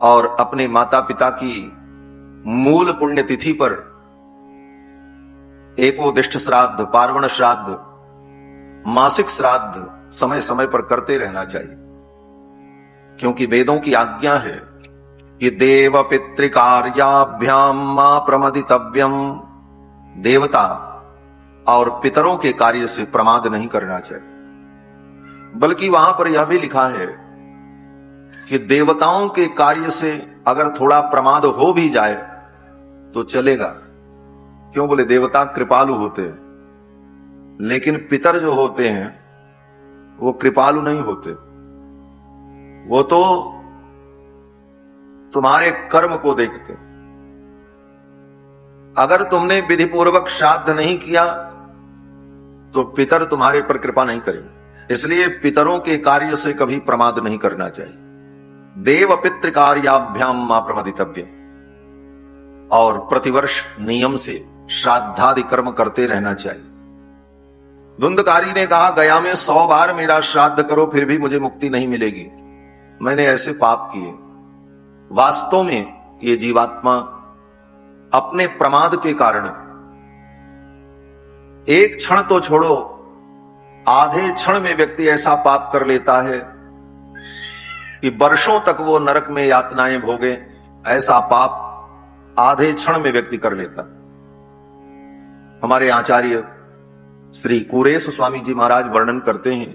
और अपने माता पिता की मूल पुण्यतिथि पर एकोदिष्ट श्राद्ध, पार्वण श्राद्ध, मासिक श्राद्ध समय समय पर करते रहना चाहिए, क्योंकि वेदों की आज्ञा है कि देव पितृकार्याभ्याम मा प्रमदितव्यम। देवता और पितरों के कार्य से प्रमाद नहीं करना चाहिए। बल्कि वहां पर यह भी लिखा है कि देवताओं के कार्य से अगर थोड़ा प्रमाद हो भी जाए तो चलेगा। क्यों? बोले देवता कृपालु होते हैं, लेकिन पितर जो होते हैं वो कृपालु नहीं होते। वो तो तुम्हारे कर्म को देखते। अगर तुमने विधि पूर्वक श्राद्ध नहीं किया तो पितर तुम्हारे पर कृपा नहीं करेंगे। इसलिए पितरों के कार्य से कभी प्रमाद नहीं करना चाहिए। देव पितृ कार्याभ्याम मा प्रमदितव्य। और प्रतिवर्ष नियम से श्राद्धादि कर्म करते रहना चाहिए। धुंधकारी ने कहा, गया में 100 बार मेरा श्राद्ध करो फिर भी मुझे मुक्ति नहीं मिलेगी। मैंने ऐसे पाप किए। वास्तव में ये जीवात्मा अपने प्रमाद के कारण एक क्षण तो छोड़ो, आधे क्षण में व्यक्ति ऐसा पाप कर लेता है कि वर्षों तक वो नरक में यातनाएं भोगे। ऐसा पाप आधे क्षण में व्यक्ति कर लेता। हमारे आचार्य श्री कुरेश स्वामी जी महाराज वर्णन करते हैं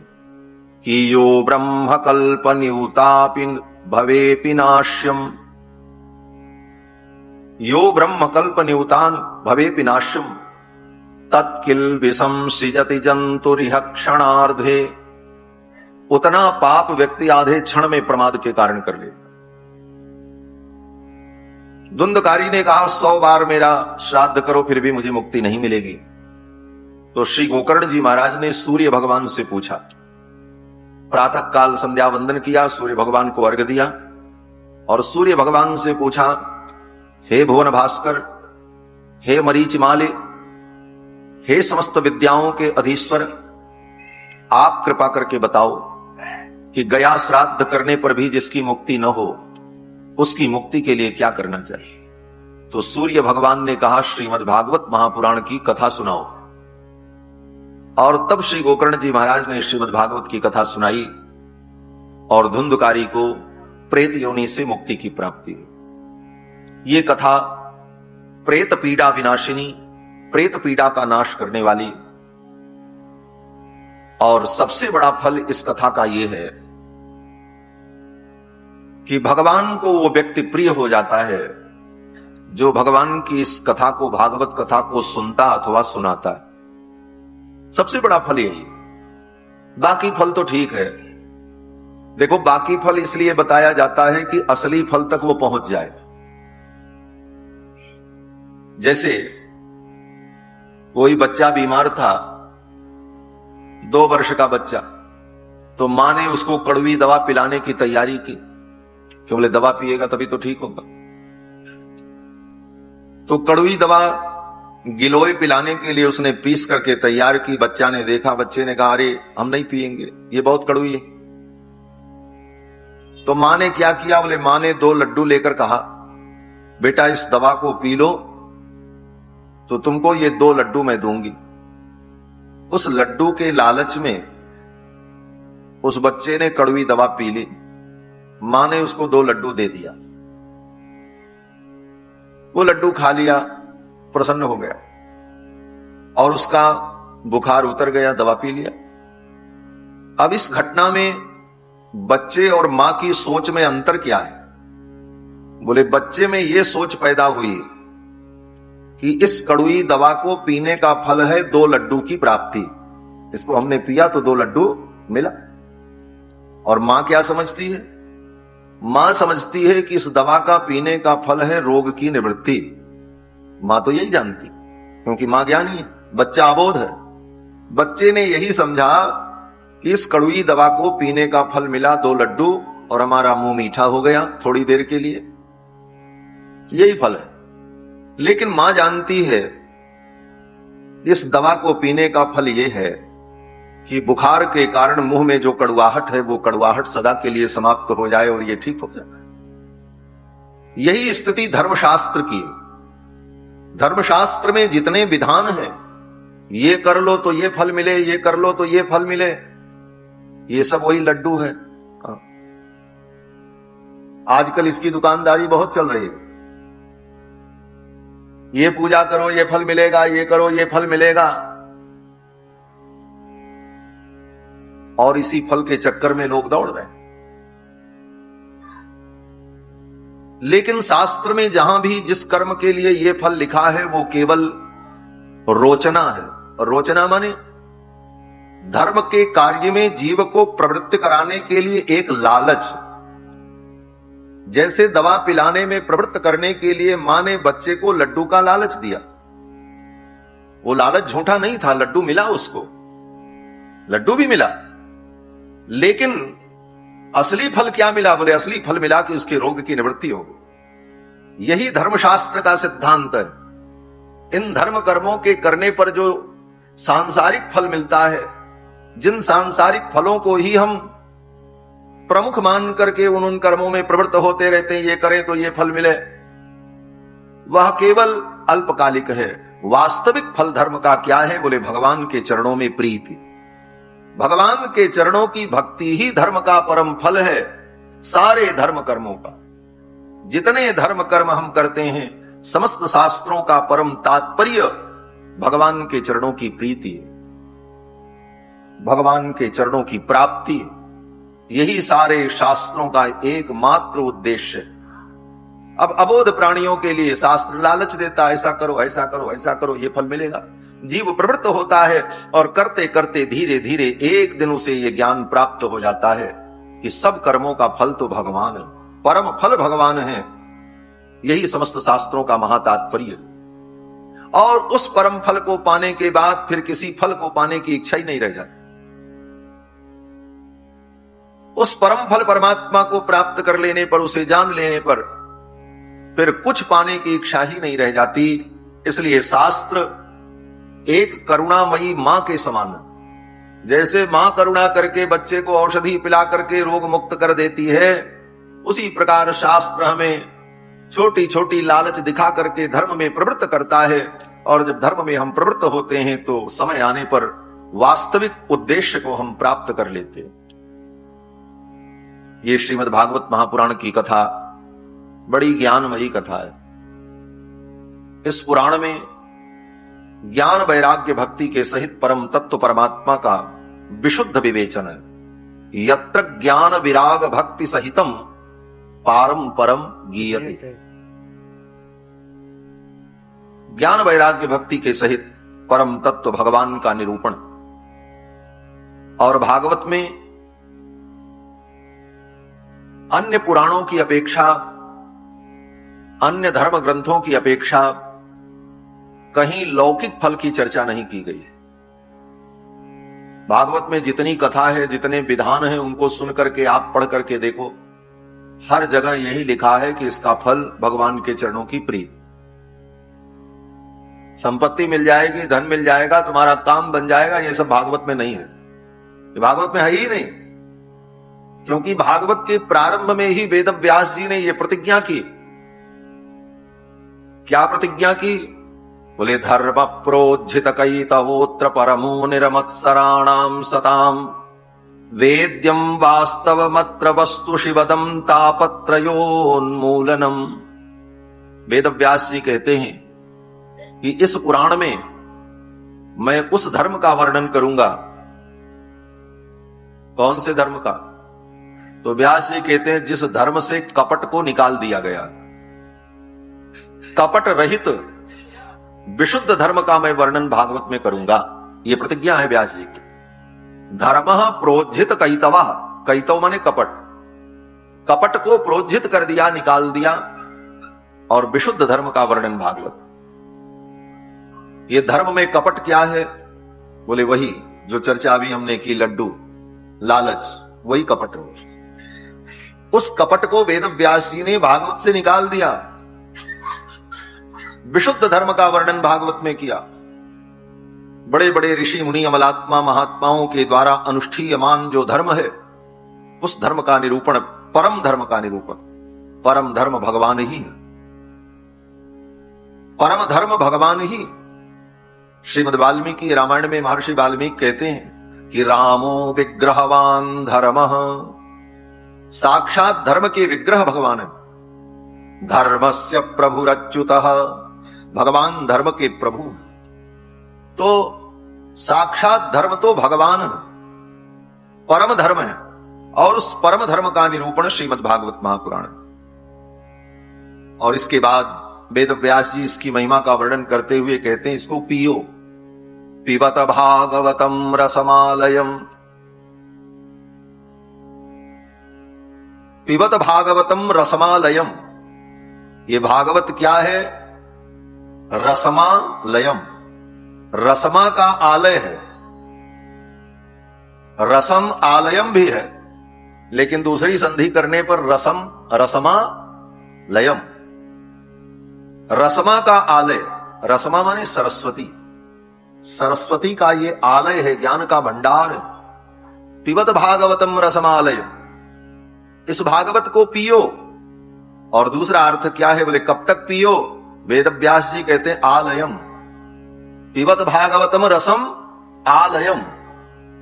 कि यो ब्रह्म कल्प नियुतापिन भवेपि नाश्यम, यो ब्रह्म कल्प नियुतान भवेपि नाश्यम तत्किल विषम सृजति जंतुरिह क्षणार्धे। उतना पाप व्यक्ति आधे क्षण में प्रमाद के कारण कर लेता। धुंधकारी ने कहा, 100 बार मेरा श्राद्ध करो फिर भी मुझे मुक्ति नहीं मिलेगी। तो श्री गोकर्ण जी महाराज ने सूर्य भगवान से पूछा। प्रातः काल संध्या वंदन किया, सूर्य भगवान को अर्घ्य दिया और सूर्य भगवान से पूछा, हे भुवन भास्कर, हे मरीचिमाले, हे समस्त विद्याओं के अधीश्वर, आप कृपा करके बताओ कि गया श्राद्ध करने पर भी जिसकी मुक्ति न हो उसकी मुक्ति के लिए क्या करना चाहिए। तो सूर्य भगवान ने कहा, श्रीमद् भागवत महापुराण की कथा सुनाओ। और तब श्री गोकर्ण जी महाराज ने श्रीमद् भागवत की कथा सुनाई और धुंधकारी को प्रेत योनि से मुक्ति की प्राप्ति हुई। ये कथा प्रेत पीड़ा विनाशिनी, प्रेत पीड़ा का नाश करने वाली। और सबसे बड़ा फल इस कथा का यह है कि भगवान को वो व्यक्ति प्रिय हो जाता है जो भगवान की इस कथा को, भागवत कथा को सुनता अथवा सुनाता है। सबसे बड़ा फल यही। बाकी फल तो ठीक है। देखो, बाकी फल इसलिए बताया जाता है कि असली फल तक वो पहुंच जाए। जैसे कोई बच्चा बीमार था, 2 वर्ष का बच्चा, तो मां ने उसको कड़वी दवा पिलाने की तैयारी की। क्यों? बोले दवा पिएगा तभी तो ठीक होगा। तो कड़वी दवा गिलोय पिलाने के लिए उसने पीस करके तैयार की। बच्चा ने देखा, बच्चे ने कहा, अरे हम नहीं पिएंगे, ये बहुत कड़वी है। तो मां ने क्या किया? बोले मां ने 2 लड्डू लेकर कहा, बेटा इस दवा को पी लो तो तुमको ये 2 लड्डू मैं दूंगी। उस लड्डू के लालच में उस बच्चे ने कड़वी दवा पी ली। मां ने उसको 2 लड्डू दे दिया। वो लड्डू खा लिया, प्रसन्न हो गया और उसका बुखार उतर गया, दवा पी लिया। अब इस घटना में बच्चे और मां की सोच में अंतर क्या है? बोले बच्चे में यह सोच पैदा हुई कि इस कड़वी दवा को पीने का फल है 2 लड्डू की प्राप्ति। इसको हमने पिया तो 2 लड्डू मिला। और मां क्या समझती है? मां समझती है कि इस दवा का पीने का फल है रोग की निवृत्ति। मां तो यही जानती, क्योंकि मां ज्ञानी है, बच्चा अबोध है। बच्चे ने यही समझा कि इस कड़वी दवा को पीने का फल मिला 2 लड्डू और हमारा मुंह मीठा हो गया थोड़ी देर के लिए, यही फल है। लेकिन मां जानती है इस दवा को पीने का फल यह है कि बुखार के कारण मुंह में जो कड़वाहट है वो कड़वाहट सदा के लिए समाप्त हो जाए और ये ठीक हो जाए। यही स्थिति धर्मशास्त्र की है। धर्मशास्त्र में जितने विधान हैं, ये कर लो तो ये फल मिले, ये कर लो तो ये फल मिले, ये सब वही लड्डू है। आजकल इसकी दुकानदारी बहुत चल रही है। ये पूजा करो ये फल मिलेगा, ये करो ये फल मिलेगा, और इसी फल के चक्कर में लोग दौड़ रहे हैं। लेकिन शास्त्र में जहां भी जिस कर्म के लिए ये फल लिखा है वो केवल रोचना है। और रोचना माने धर्म के कार्य में जीव को प्रवृत्त कराने के लिए एक लालच। जैसे दवा पिलाने में प्रवृत्त करने के लिए मां ने बच्चे को लड्डू का लालच दिया। वो लालच झूठा नहीं था, लड्डू मिला उसको, लड्डू भी मिला, लेकिन असली फल क्या मिला? बोले असली फल मिला कि उसके रोग की निवृत्ति हो। यही धर्मशास्त्र का सिद्धांत है। इन धर्म कर्मों के करने पर जो सांसारिक फल मिलता है, जिन सांसारिक फलों को ही हम प्रमुख मान करके उन कर्मों में प्रवृत्त होते रहते हैं, ये करें तो ये फल मिले, वह केवल अल्पकालिक है। वास्तविक फल धर्म का क्या है? बोले भगवान के चरणों में प्रीति। भगवान के चरणों की भक्ति ही धर्म का परम फल है। सारे धर्म कर्मों का, जितने धर्म कर्म हम करते हैं, समस्त शास्त्रों का परम तात्पर्य भगवान के चरणों की प्रीति है, भगवान के चरणों की प्राप्ति है। यही सारे शास्त्रों का एकमात्र उद्देश्य है। अब अबोध प्राणियों के लिए शास्त्र लालच देता, ऐसा करो ऐसा करो ऐसा करो, ये फल मिलेगा। जीव प्रवृत्त होता है और करते करते धीरे धीरे एक दिन उसे ये ज्ञान प्राप्त हो जाता है कि सब कर्मों का फल तो भगवान है, परम फल भगवान है। यही समस्त शास्त्रों का महातात्पर्य। और उस परम फल को पाने के बाद फिर किसी फल को पाने की इच्छा ही नहीं रह जाती। उस परम फल परमात्मा को प्राप्त कर लेने पर, उसे जान लेने पर फिर कुछ पाने की इच्छा ही नहीं रह जाती। इसलिए शास्त्र एक करुणामयी मां के समान है। जैसे मां करुणा करके बच्चे को औषधि पिला करके रोग मुक्त कर देती है, उसी प्रकार शास्त्र हमें छोटी छोटी लालच दिखा करके धर्म में प्रवृत्त करता है। और जब धर्म में हम प्रवृत्त होते हैं तो समय आने पर वास्तविक उद्देश्य को हम प्राप्त कर लेते हैं। ये श्रीमद् भागवत महापुराण की कथा बड़ी ज्ञानमयी कथा है। इस पुराण में ज्ञान वैराग्य भक्ति के सहित परम तत्व परमात्मा का विशुद्ध विवेचन है। यत्र ज्ञान विराग भक्ति सहितम पारम परम गीयते। ज्ञान वैराग्य भक्ति के सहित परम तत्व भगवान का निरूपण। और भागवत में अन्य पुराणों की अपेक्षा, अन्य धर्म ग्रंथों की अपेक्षा कहीं लौकिक फल की चर्चा नहीं की गई है। भागवत में जितनी कथा है, जितने विधान हैं, उनको सुन करके आप पढ़ करके देखो, हर जगह यही लिखा है कि इसका फल भगवान के चरणों की प्रीति। संपत्ति मिल जाएगी, धन मिल जाएगा, तुम्हारा काम बन जाएगा, ये सब भागवत में नहीं है। ये भागवत में है ही नहीं। क्योंकि भागवत के प्रारंभ में ही वेद व्यास जी ने यह प्रतिज्ञा की। क्या प्रतिज्ञा की? बोले धर्म प्रोज्झित कैतवोत्र परमो निरमत्सराणाम सताम वेद्यम वास्तवमत्र वस्तु शिवदम तापत्रयोन्मूलनम। वेद व्यास जी कहते हैं कि इस पुराण में मैं उस धर्म का वर्णन करूंगा। कौन से धर्म का? तो व्यास जी कहते हैं जिस धर्म से कपट को निकाल दिया गया, कपट रहित विशुद्ध धर्म का मैं वर्णन भागवत में करूंगा। यह प्रतिज्ञा है व्यास जी की। धर्म प्रोज्झित कैतवा, कैतव माने कपट, कपट को प्रोज्झित कर दिया, निकाल दिया, और विशुद्ध धर्म का वर्णन भागवत। ये धर्म में कपट क्या है? बोले वही जो चर्चा अभी हमने की, लड्डू, लालच, वही कपट हो। उस कपट को वेद व्यास जी ने भागवत से निकाल दिया, विशुद्ध धर्म का वर्णन भागवत में किया। बड़े बड़े ऋषि मुनि अमलात्मा महात्माओं के द्वारा अनुष्ठीयमान जो धर्म है, उस धर्म का निरूपण, परम धर्म का निरूपण, परम धर्म भगवान ही है। परम धर्म भगवान ही। श्रीमद् वाल्मीकि रामायण में महर्षि वाल्मीकि कहते हैं कि रामो विग्रहवान धर्मः, साक्षात धर्म के विग्रह भगवान है। धर्मस्य प्रभुरच्युतः, भगवान धर्म के प्रभु। तो साक्षात धर्म तो भगवान है, परम धर्म है। और उस परम धर्म का निरूपण श्रीमद् भागवत महापुराण। और इसके बाद वेद व्यास जी इसकी महिमा का वर्णन करते हुए कहते हैं, इसको पियो। पिबत भागवतम रसमालयम, पिबत भागवतम रसमालयम। ये भागवत क्या है? रसमालयम, रसमा का आलय है। रसम आलयम भी है, लेकिन दूसरी संधि करने पर रसम रसमा लयम। रसमा का आलय, रसमा माने सरस्वती, सरस्वती का ये आलय है, ज्ञान का भंडार है। पिबत भागवतम रसमालय, इस भागवत को पियो। और दूसरा अर्थ क्या है बोले, कब तक पियो? वेद व्यास जी कहते हैं आलयम। पिबत भागवतम रसम आलयम।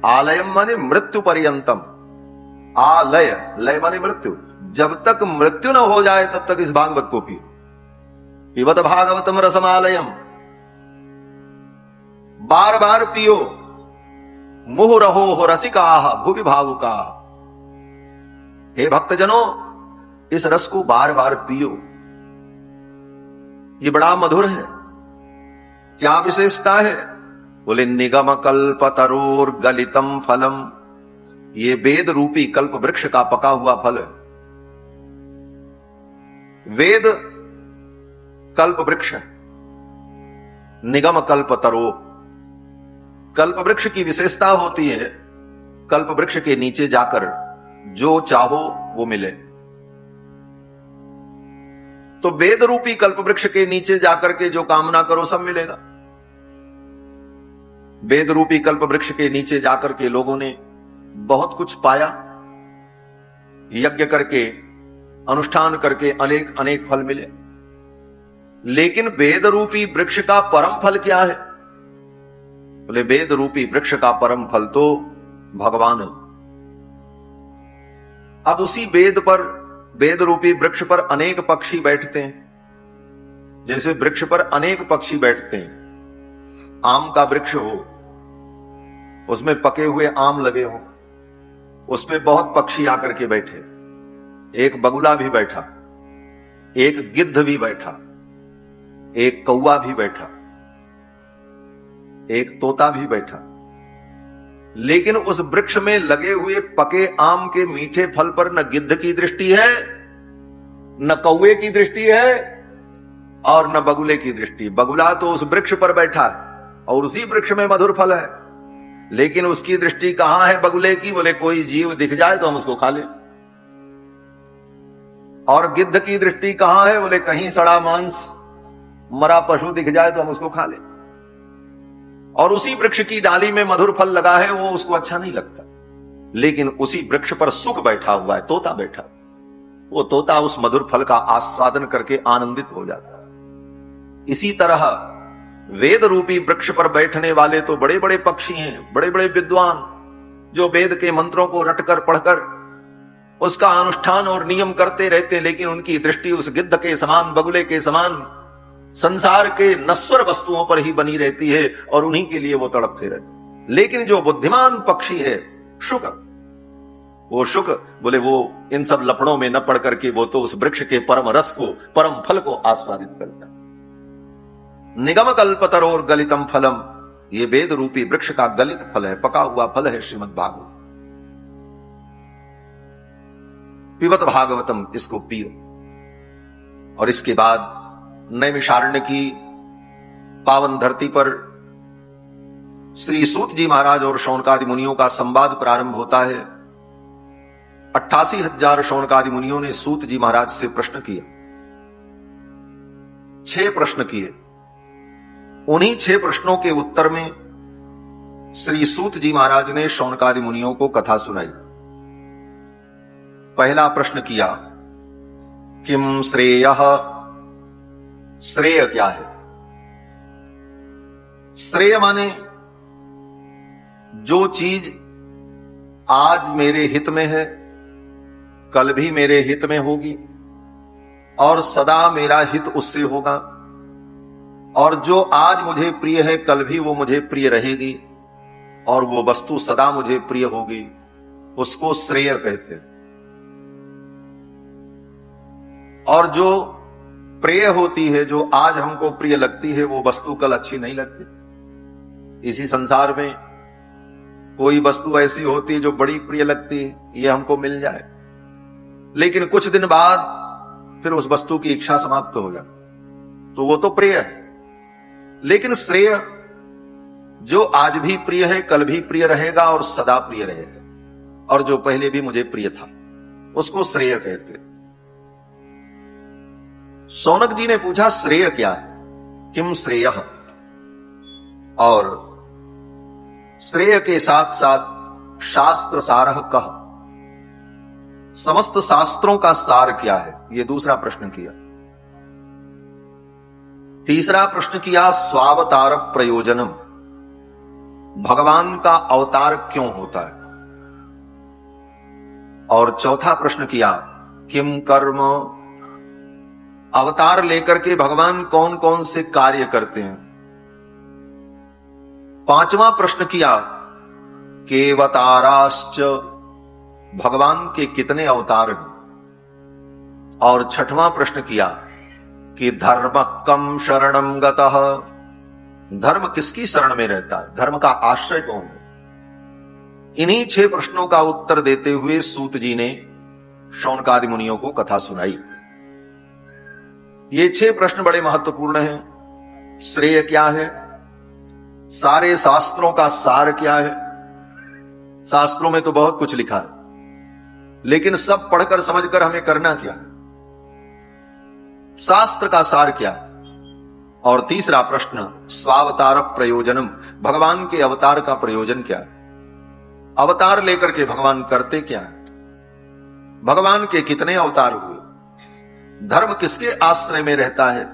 आलयम माने मृत्यु पर्यंतम, आलय लय माने मृत्यु। जब तक मृत्यु न हो जाए तब तक इस भागवत को पियो। पिबत भागवतम रसमालयम, बार बार पियो। मुह रहो रसिकाः भुवि भावुका। हे भक्तजनों, इस रस को बार बार पियो। ये बड़ा मधुर है। क्या विशेषता है? बोले निगम कल्प तरोर गलितम फलम। ये वेद रूपी कल्प वृक्ष का पका हुआ फल है। वेद कल्प वृक्ष है, निगम कल्प तरो। कल्प वृक्ष की विशेषता होती है, कल्प वृक्ष के नीचे जाकर जो चाहो वो मिले। तो वेद रूपी कल्प वृक्ष के नीचे जाकर के जो कामना करो सब मिलेगा। वेद रूपी कल्प वृक्ष के नीचे जाकर के लोगों ने बहुत कुछ पाया। यज्ञ करके, अनुष्ठान करके अनेक अनेक फल मिले। लेकिन वेद रूपी वृक्ष का परम फल क्या है? बोले वेद रूपी वृक्ष का परम फल तो भगवान है। अब उसी वेद पर, वेद रूपी वृक्ष पर अनेक पक्षी बैठते हैं। जैसे वृक्ष पर अनेक पक्षी बैठते हैं। आम का वृक्ष हो, उसमें पके हुए आम लगे हो, उसमें बहुत पक्षी आकर के बैठे। एक बगुला भी बैठा, एक गिद्ध भी बैठा, एक कौवा भी बैठा, एक तोता भी बैठा। लेकिन उस वृक्ष में लगे हुए पके आम के मीठे फल पर न गिद्ध की दृष्टि है, न कौवे की दृष्टि है, और न बगुले की दृष्टि। बगुला तो उस वृक्ष पर बैठा है और उसी वृक्ष में मधुर फल है, लेकिन उसकी दृष्टि कहां है बगुले की? बोले कोई जीव दिख जाए तो हम उसको खा लें। और गिद्ध की दृष्टि कहां है? बोले कहीं सड़ा मांस, मरा पशु दिख जाए तो हम उसको खा लें। और उसी वृक्ष की डाली में मधुर फल लगा है, वो उसको अच्छा नहीं लगता। लेकिन उसी वृक्ष पर सुख बैठा हुआ है, तोता बैठा। वो तोता उस मधुर फल का आस्वादन करके आनंदित हो जाता है। इसी तरह वेद रूपी वृक्ष पर बैठने वाले तो बड़े बड़े पक्षी हैं, बड़े बड़े विद्वान, जो वेद के मंत्रों को रटकर पढ़कर उसका अनुष्ठान और नियम करते रहते। लेकिन उनकी दृष्टि उस गिद्ध के समान, बगुले के समान संसार के नश्वर वस्तुओं पर ही बनी रहती है और उन्हीं के लिए वो तड़पते रहते। लेकिन जो बुद्धिमान पक्षी है शुक, वो शुक बोले वो इन सब लफड़ों में न पड़ करके वो तो उस वृक्ष के परम रस को, परम फल को आस्वादित करता है। निगम कल्पतरोर गलितम फलम, ये वेद रूपी वृक्ष का गलित फल है, पका हुआ फल है श्रीमद् भागवत। पिबत भागवतम, इसको पियो। और इसके बाद नैमिषारण्य की पावन धरती पर श्री सूत जी महाराज और शौनकादि मुनियों का संवाद प्रारंभ होता है। 88,000 शौनकादि मुनियों ने सूत जी महाराज से प्रश्न किया। 6 प्रश्न किए। उन्हीं 6 प्रश्नों के उत्तर में श्री सूत जी महाराज ने शौनकादि मुनियों को कथा सुनाई। पहला प्रश्न किया किम श्रेयः, श्रेय क्या है? श्रेय माने जो चीज आज मेरे हित में है, कल भी मेरे हित में होगी और सदा मेरा हित उससे होगा, और जो आज मुझे प्रिय है कल भी वो मुझे प्रिय रहेगी, और वो वस्तु सदा मुझे प्रिय होगी, उसको श्रेय कहते हैं। और जो प्रिय होती है, जो आज हमको प्रिय लगती है, वो वस्तु कल अच्छी नहीं लगती। इसी संसार में कोई वस्तु ऐसी होती है जो बड़ी प्रिय लगती है, ये हमको मिल जाए, लेकिन कुछ दिन बाद फिर उस वस्तु की इच्छा समाप्त हो जाए, तो वो तो प्रिय है। लेकिन श्रेय जो आज भी प्रिय है, कल भी प्रिय रहेगा और सदा प्रिय रहेगा, और जो पहले भी मुझे प्रिय था, उसको श्रेय कहते। शौनक जी ने पूछा श्रेय क्या है, किम श्रेयः, और श्रेय के साथ साथ शास्त्र सारः कः, समस्त शास्त्रों का सार क्या है, यह दूसरा प्रश्न किया। तीसरा प्रश्न किया स्वावतार प्रयोजनम, भगवान का अवतार क्यों होता है। और चौथा प्रश्न किया किम कर्म, अवतार लेकर के भगवान कौन कौन से कार्य करते हैं। पांचवा प्रश्न किया केवताराश्च, भगवान के कितने अवतार हैं। और छठवां प्रश्न किया कि धर्म कम शरणम गतः, धर्म किसकी शरण में रहता है, धर्म का आश्रय कौन है। इन्हीं 6 प्रश्नों का उत्तर देते हुए सूत जी ने शौनकादि मुनियों को कथा सुनाई। ये 6 प्रश्न बड़े महत्वपूर्ण हैं। श्रेय क्या है, सारे शास्त्रों का सार क्या है। शास्त्रों में तो बहुत कुछ लिखा है, लेकिन सब पढ़कर समझकर हमें करना क्या, शास्त्र का सार क्या। और तीसरा प्रश्न स्वावतार प्रयोजनम, भगवान के अवतार का प्रयोजन क्या है, अवतार लेकर के भगवान करते क्या है, भगवान के कितने अवतार हुए, धर्म किसके आश्रय में रहता है।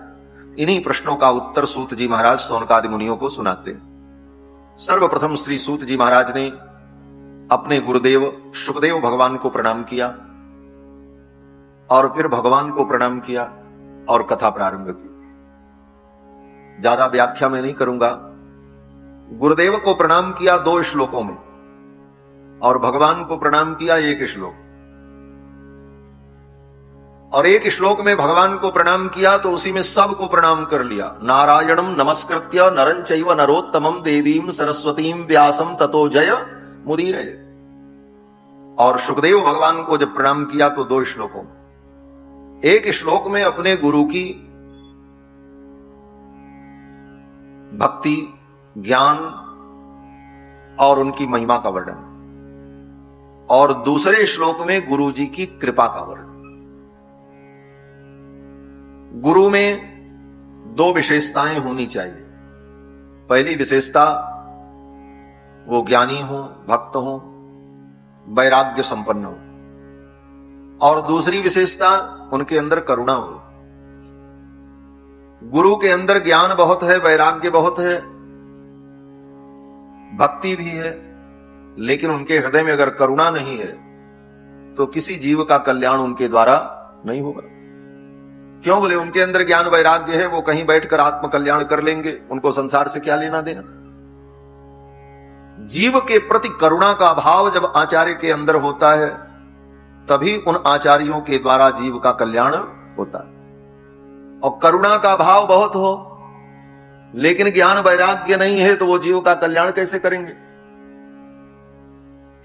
इन्हीं प्रश्नों का उत्तर सूत जी महाराज शौनकादि मुनियों को सुनाते हैं। सर्वप्रथम श्री सूत जी महाराज ने अपने गुरुदेव शुकदेव भगवान को प्रणाम किया, और फिर भगवान को प्रणाम किया और कथा प्रारंभ की। ज्यादा व्याख्या में नहीं करूंगा। गुरुदेव को प्रणाम किया 2 श्लोकों में, और भगवान को प्रणाम किया 1 श्लोक। और 1 श्लोक में भगवान को प्रणाम किया तो उसी में सबको प्रणाम कर लिया। नारायणम नमस्कृत्य नरं चैव नरोत्तमं देवीं सरस्वतीं व्यासं ततो जय मुदीरये। और सुखदेव भगवान को जब प्रणाम किया तो 2 श्लोकों में, 1 श्लोक में अपने गुरु की भक्ति, ज्ञान और उनकी महिमा का वर्णन, और दूसरे श्लोक में गुरु जी की कृपा का वर्णन। गुरु में 2 विशेषताएं होनी चाहिए। पहली विशेषता वो ज्ञानी हो, भक्त हो, वैराग्य संपन्न हो, और दूसरी विशेषता उनके अंदर करुणा हो। गुरु के अंदर ज्ञान बहुत है, वैराग्य बहुत है, भक्ति भी है, लेकिन उनके हृदय में अगर करुणा नहीं है तो किसी जीव का कल्याण उनके द्वारा नहीं होगा। क्यों बोले, उनके अंदर ज्ञान वैराग्य है, वो कहीं बैठकर आत्म कल्याण कर लेंगे, उनको संसार से क्या लेना देना। जीव के प्रति करुणा का भाव जब आचार्य के अंदर होता है, तभी उन आचार्यों के द्वारा जीव का कल्याण होता है। और करुणा का भाव बहुत हो लेकिन ज्ञान वैराग्य नहीं है तो वो जीव का कल्याण कैसे करेंगे।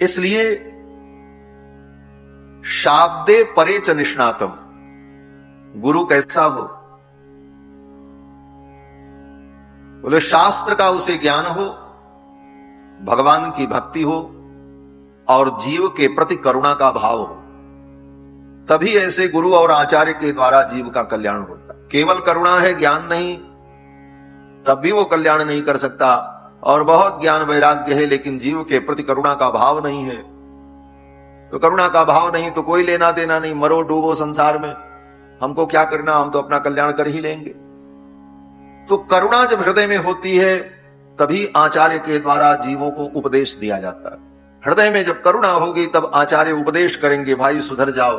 इसलिए शाब्दे परे च निष्णातम, गुरु कैसा हो, बोले शास्त्र का उसे ज्ञान हो, भगवान की भक्ति हो और जीव के प्रति करुणा का भाव हो, तभी ऐसे गुरु और आचार्य के द्वारा जीव का कल्याण होता। केवल करुणा है, ज्ञान नहीं, तब भी वो कल्याण नहीं कर सकता। और बहुत ज्ञान वैराग्य है लेकिन जीव के प्रति करुणा का भाव नहीं है, तो करुणा का भाव नहीं तो कोई लेना देना नहीं, मरो डूबो संसार में, हमको क्या करना, हम तो अपना कल्याण कर ही लेंगे। तो करुणा जब हृदय में होती है तभी आचार्य के द्वारा जीवों को उपदेश दिया जाता है। हृदय में जब करुणा होगी तब आचार्य उपदेश करेंगे, भाई सुधर जाओ,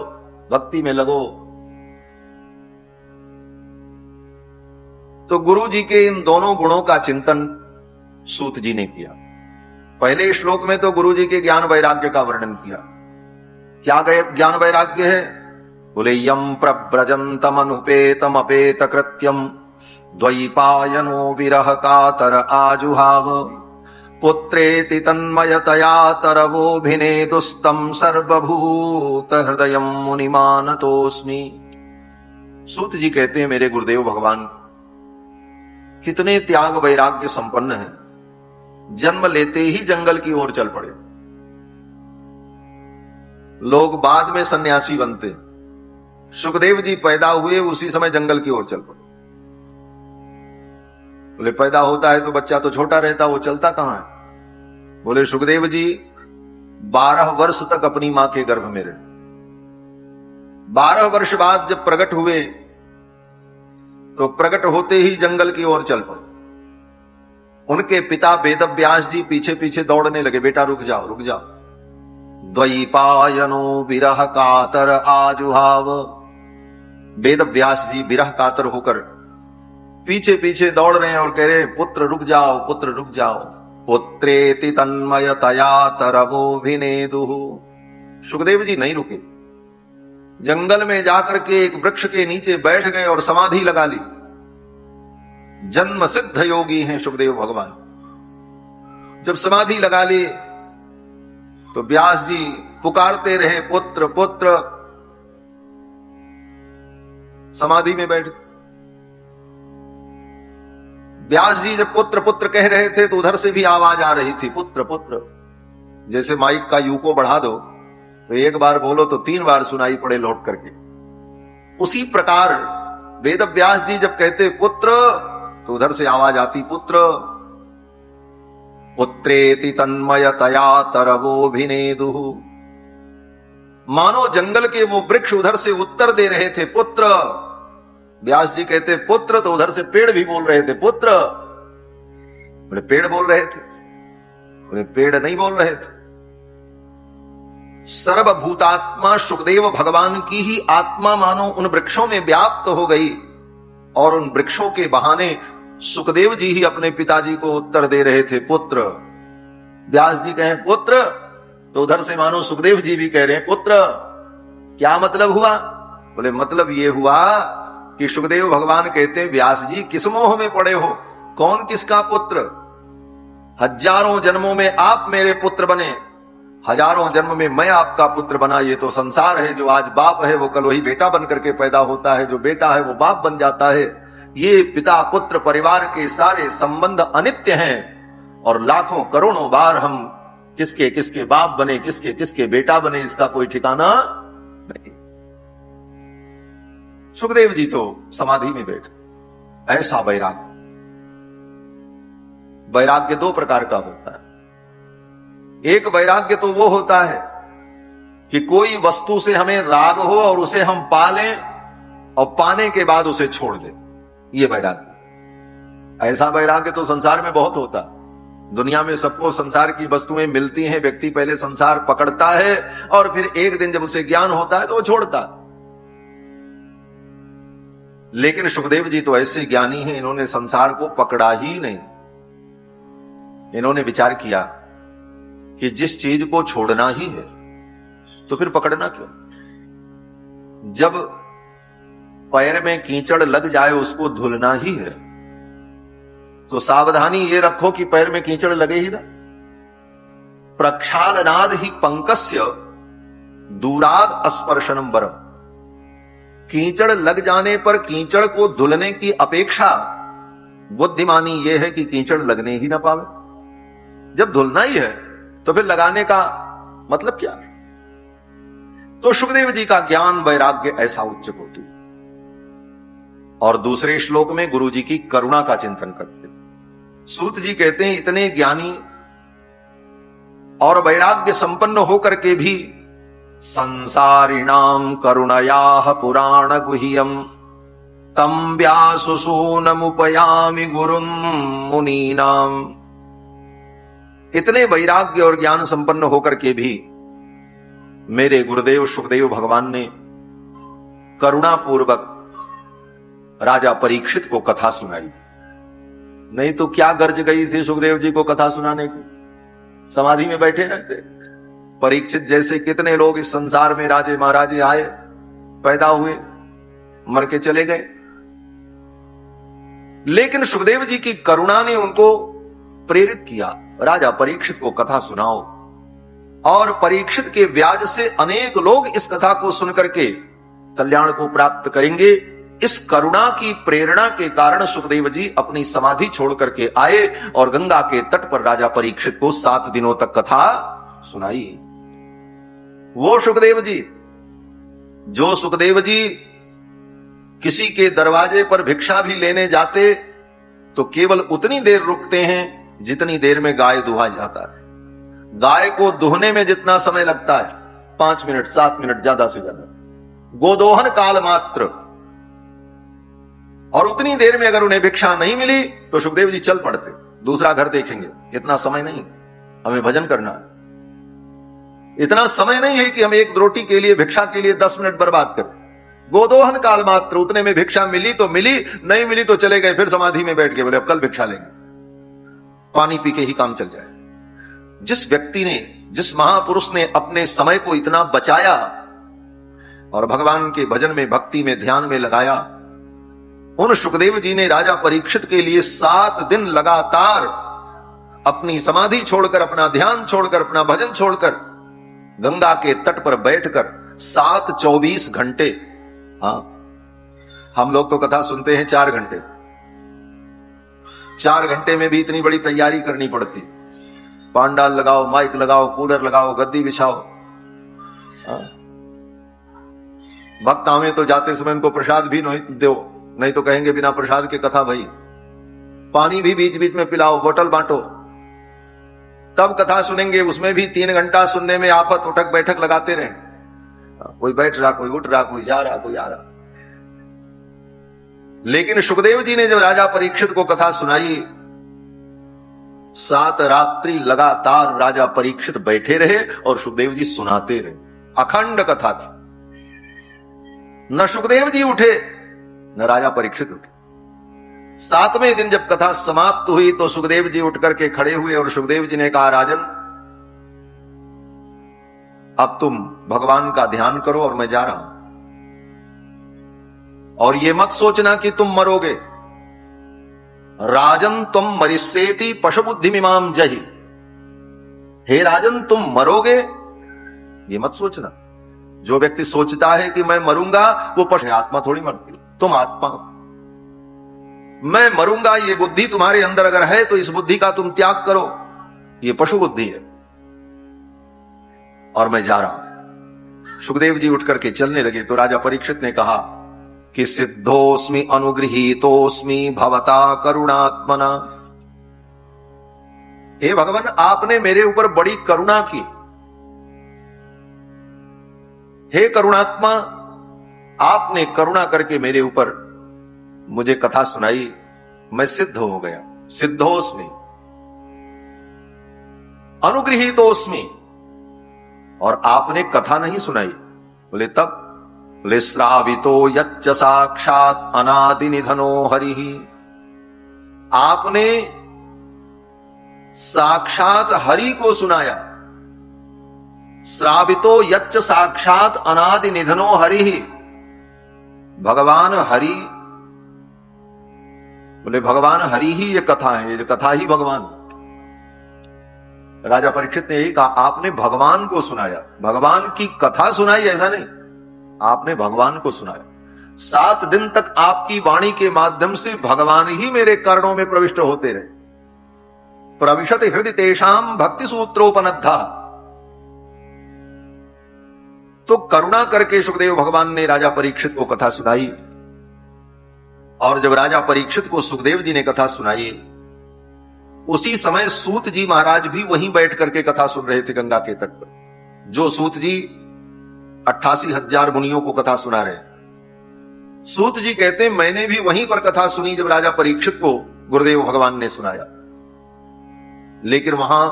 भक्ति में लगो। तो गुरु जी के इन दोनों गुणों का चिंतन सूत जी ने किया। पहले श्लोक में तो गुरु जी के ज्ञान वैराग्य का वर्णन किया। क्या ज्ञान वैराग्य है? बोले यम प्रव्रजंतम अनुपेतम अपेत कृत्यम द्वैपायनो विरह कातर आजुहाव पुत्रेति तन्मयतया तरवोभिनेदुस्तम सर्वभूत हृदयम मुनिमानतोस्मि। सूत जी कहते हैं, मेरे गुरुदेव भगवान कितने त्याग वैराग्य संपन्न हैं, जन्म लेते ही जंगल की ओर चल पड़े। लोग बाद में सन्यासी बनते, सुखदेव जी पैदा हुए उसी समय जंगल की ओर चल पड़े। बोले पैदा होता है तो बच्चा तो छोटा रहता, वो चलता कहां है? बोले सुखदेव जी 12 वर्ष तक अपनी मां के गर्भ में रहे। 12 वर्ष बाद जब प्रकट हुए तो प्रकट होते ही जंगल की ओर चल पड़े। उनके पिता वेदव्यास जी पीछे पीछे दौड़ने लगे, बेटा रुक जाओ रुक जाओ। द्वैपायनो विरह कातर आजुहाव। वेदव्यास जी विरह कातर होकर पीछे पीछे दौड़ रहे हैं और कह रहे, पुत्र रुक जाओ, पुत्र रुक जाओ। पुत्रेति तन्मयतया तरवोभिनेदुः। सुखदेव जी नहीं रुके, जंगल में जाकर के एक वृक्ष के नीचे बैठ गए और समाधि लगा ली। जन्म सिद्ध योगी हैं सुखदेव भगवान। जब समाधि लगा ली तो व्यास जी पुकारते रहे, पुत्र पुत्र। समाधि में बैठ व्यास जी जब पुत्र पुत्र कह रहे थे तो उधर से भी आवाज आ रही थी, पुत्र पुत्र। जैसे माइक का यू को बढ़ा दो तो एक बार बोलो तो 3 बार सुनाई पड़े लौट करके। उसी प्रकार वेदव्यास जी जब कहते पुत्र तो उधर से आवाज आती, पुत्र। पुत्रेति तन्मयतया तरवोभिनेदुः। मानो जंगल के वो वृक्ष उधर से उत्तर दे रहे थे, पुत्र। व्यास जी कहते पुत्र तो उधर से पेड़ भी बोल रहे थे, पुत्र। बोले पेड़ बोल रहे थे? बोले पेड़ नहीं बोल रहे थे। सर्वभूतात्मा सुखदेव भगवान की ही आत्मा मानो उन वृक्षों में व्याप्त हो गई और उन वृक्षों के बहाने सुखदेव जी ही अपने पिताजी को उत्तर दे रहे थे, पुत्र। व्यास जी कहें पुत्र तो उधर से मानो सुखदेव जी भी कह रहे हैं, पुत्र। क्या मतलब हुआ? बोले मतलब ये हुआ कि सुखदेव भगवान कहते हैं, व्यास जी किस मोह में पड़े हो, कौन किसका पुत्र? हजारों जन्मों में आप मेरे पुत्र बने, हजारों जन्म में मैं आपका पुत्र बना। ये तो संसार है, जो आज बाप है वो कल वही बेटा बन करके पैदा होता है, जो बेटा है वो बाप बन जाता है। ये पिता पुत्र परिवार के सारे संबंध अनित्य हैं और लाखों करोड़ों बार हम किसके किसके बाप बने, किसके किसके बेटा बने, इसका कोई ठिकाना नहीं। सुखदेव जी तो समाधि में बैठे। ऐसा वैराग्य, वैराग्य 2 प्रकार का होता है। एक वैराग्य तो वो होता है कि कोई वस्तु से हमें राग हो और उसे हम पालें और पाने के बाद उसे छोड़ दें, ये वैराग्य। ऐसा वैराग्य तो संसार में बहुत होता है। दुनिया में सबको संसार की वस्तुएं मिलती हैं, व्यक्ति पहले संसार पकड़ता है और फिर एक दिन जब उसे ज्ञान होता है तो वो छोड़ता है। लेकिन सुखदेव जी तो ऐसे ज्ञानी हैं, इन्होंने संसार को पकड़ा ही नहीं। इन्होंने विचार किया कि जिस चीज को छोड़ना ही है तो फिर पकड़ना क्यों? जब पैर में कीचड़ लग जाए उसको धुलना ही है तो सावधानी ये रखो कि पैर में कीचड़ लगे ही ना। प्रक्षालनाद ही पंकस्य दूराद स्पर्शनम वरम। कीचड़ लग जाने पर कीचड़ को धुलने की अपेक्षा बुद्धिमानी यह है कि कीचड़ लगने ही ना पावे। जब धुलना ही है तो फिर लगाने का मतलब क्या? तो सुखदेव जी का ज्ञान वैराग्य ऐसा उच्च कोटि। और दूसरे श्लोक में गुरु जी की करुणा का चिंतन करते। सूत जी कहते हैं, इतने ज्ञानी और वैराग्य संपन्न होकर के भी संसारिणां करुणयाः पुराण गुह्यम् तम व्याससूनमुपयामि गुरुं मुनीनाम। इतने वैराग्य और ज्ञान संपन्न होकर के भी मेरे गुरुदेव सुखदेव भगवान ने करुणा पूर्वक राजा परीक्षित को कथा सुनाई। नहीं तो क्या गर्ज गई थी सुखदेव जी को कथा सुनाने की, समाधि में बैठे रहते। परीक्षित जैसे कितने लोग इस संसार में राजे महाराजे आए, पैदा हुए, मर के चले गए, लेकिन सुखदेव जी की करुणा ने उनको प्रेरित किया, राजा परीक्षित को कथा सुनाओ। और परीक्षित के व्याज से अनेक लोग इस कथा को सुनकर के कल्याण को प्राप्त करेंगे। इस करुणा की प्रेरणा के कारण सुखदेव जी अपनी समाधि छोड़ करके आए और गंगा के तट पर राजा परीक्षित को 7 दिनों तक कथा सुनाई। वो सुखदेव जी, जो सुखदेव जी किसी के दरवाजे पर भिक्षा भी लेने जाते तो केवल उतनी देर रुकते हैं जितनी देर में गाय दुहा जाता है। गाय को दुहने में जितना समय लगता है 5 मिनट 7 मिनट ज्यादा से ज्यादा, गोदोहन काल मात्र। और उतनी देर में अगर उन्हें भिक्षा नहीं मिली तो सुखदेव जी चल पड़ते, दूसरा घर देखेंगे। इतना समय नहीं, हमें भजन करना है। इतना समय नहीं है कि हम एक रोटी के लिए, भिक्षा के लिए 10 मिनट बर्बाद करें। गोदोहन काल मात्र, उतने में भिक्षा मिली तो मिली, नहीं मिली तो चले गए, फिर समाधि में बैठ के बोले अब कल भिक्षा लेंगे, पानी पी के ही काम चल जाए। जिस व्यक्ति ने, जिस महापुरुष ने अपने समय को इतना बचाया और भगवान के भजन में, भक्ति में, ध्यान में लगाया, उन सुखदेव जी ने राजा परीक्षित के लिए 7 दिन लगातार अपनी समाधि छोड़कर, अपना ध्यान छोड़कर, अपना भजन छोड़कर गंगा के तट पर बैठकर 7-24 घंटे, हाँ हम लोग तो कथा सुनते हैं 4 घंटे, 4 घंटे में भी इतनी बड़ी तैयारी करनी पड़ती। पांडाल लगाओ, माइक लगाओ, कूलर लगाओ, गद्दी बिछाओ। भक्त आवे तो जाते समय उनको प्रसाद भी नहीं दो, नहीं तो कहेंगे बिना प्रसाद के कथा भई। पानी भी बीच बीच में पिलाओ, बोतल बांटो, तब कथा सुनेंगे। उसमें भी 3 घंटा सुनने में आफत, उठक बैठक लगाते रहे। कोई बैठ रहा, कोई उठ रहा, कोई जा रहा, कोई आ रहा। लेकिन सुखदेव जी ने जब राजा परीक्षित को कथा सुनाई, 7 रात्रि लगातार राजा परीक्षित बैठे रहे और सुखदेव जी सुनाते रहे। अखंड कथा थी। न सुखदेव जी उठे न राजा परीक्षित उठे। 7वें दिन जब कथा समाप्त हुई तो सुखदेव जी उठ करके खड़े हुए और सुखदेव जी ने कहा, राजन अब तुम भगवान का ध्यान करो और मैं जा रहा हूं, और ये मत सोचना कि तुम मरोगे। राजन तुम मरिष्येति पशु बुद्धि मिमाम जहि। हे राजन तुम मरोगे, ये मत सोचना। जो व्यक्ति सोचता है कि मैं मरूंगा वो पशु, आत्मा थोड़ी मरती, तुम आत्मा। मैं मरूंगा ये बुद्धि तुम्हारे अंदर अगर है तो इस बुद्धि का तुम त्याग करो, ये पशु बुद्धि है और मैं जा रहा हूं। सुखदेव जी उठ करके चलने लगे तो राजा परीक्षित ने कहा कि सिद्धोस्मि अनुगृहीतोस्मि भवता करुणात्मना। हे भगवान, आपने मेरे ऊपर बड़ी करुणा की। हे करुणात्मा, आपने करुणा करके मेरे ऊपर मुझे कथा सुनाई, मैं सिद्ध हो गया। सिद्धोस्मि अनुगृहीतोस्मि, और आपने कथा नहीं सुनाई। बोले तब? बोले श्रावितो यच्च साक्षात अनादि निधनो हरिः। आपने साक्षात हरि को सुनाया। श्रावितो यच्च साक्षात अनादि निधनो हरिः। भगवान हरि, बोले भगवान हरि ही ये कथा है, ये कथा ही भगवान। राजा परीक्षित ने यही कहा, आपने भगवान को सुनाया, भगवान की कथा सुनाई, ऐसा नहीं, आपने भगवान को सुनाया। 7 दिन तक आपकी वाणी के माध्यम से भगवान ही मेरे कर्णों में प्रविष्ट होते रहे। प्रविशत हृदय तेषाम भक्ति सूत्रोपनद्धा। तो करुणा करके सुखदेव भगवान ने राजा परीक्षित को कथा सुनाई। और जब राजा परीक्षित को सुखदेव जी ने कथा सुनाई, उसी समय सूत जी महाराज भी वहीं बैठ करके कथा सुन रहे थे गंगा के तट पर। जो सूत जी 88,000 मुनियों को कथा सुना रहे। सूत जी कहते हैं मैंने भी वहीं पर कथा सुनी जब राजा परीक्षित को गुरुदेव भगवान ने सुनाया, लेकिन वहां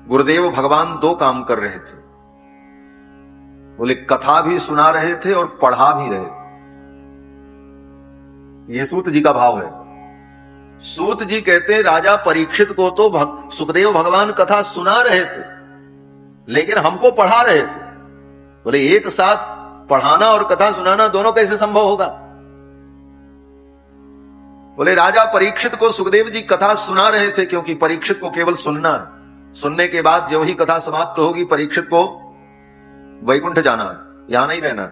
गुरुदेव भगवान दो काम कर रहे थे। बोले कथा भी सुना रहे थे और पढ़ा भी रहे थे। ये सूत जी का भाव है। सूत जी कहते हैं राजा परीक्षित को तो सुखदेव भगवान कथा सुना रहे थे, लेकिन हमको पढ़ा रहे थे। बोले एक साथ पढ़ाना और कथा सुनाना दोनों कैसे संभव होगा? बोले राजा परीक्षित को सुखदेव जी कथा सुना रहे थे क्योंकि परीक्षित को केवल सुनना है। सुनने के बाद जो ही कथा समाप्त होगी परीक्षित को वैकुंठ जाना है, यहां नहीं रहना।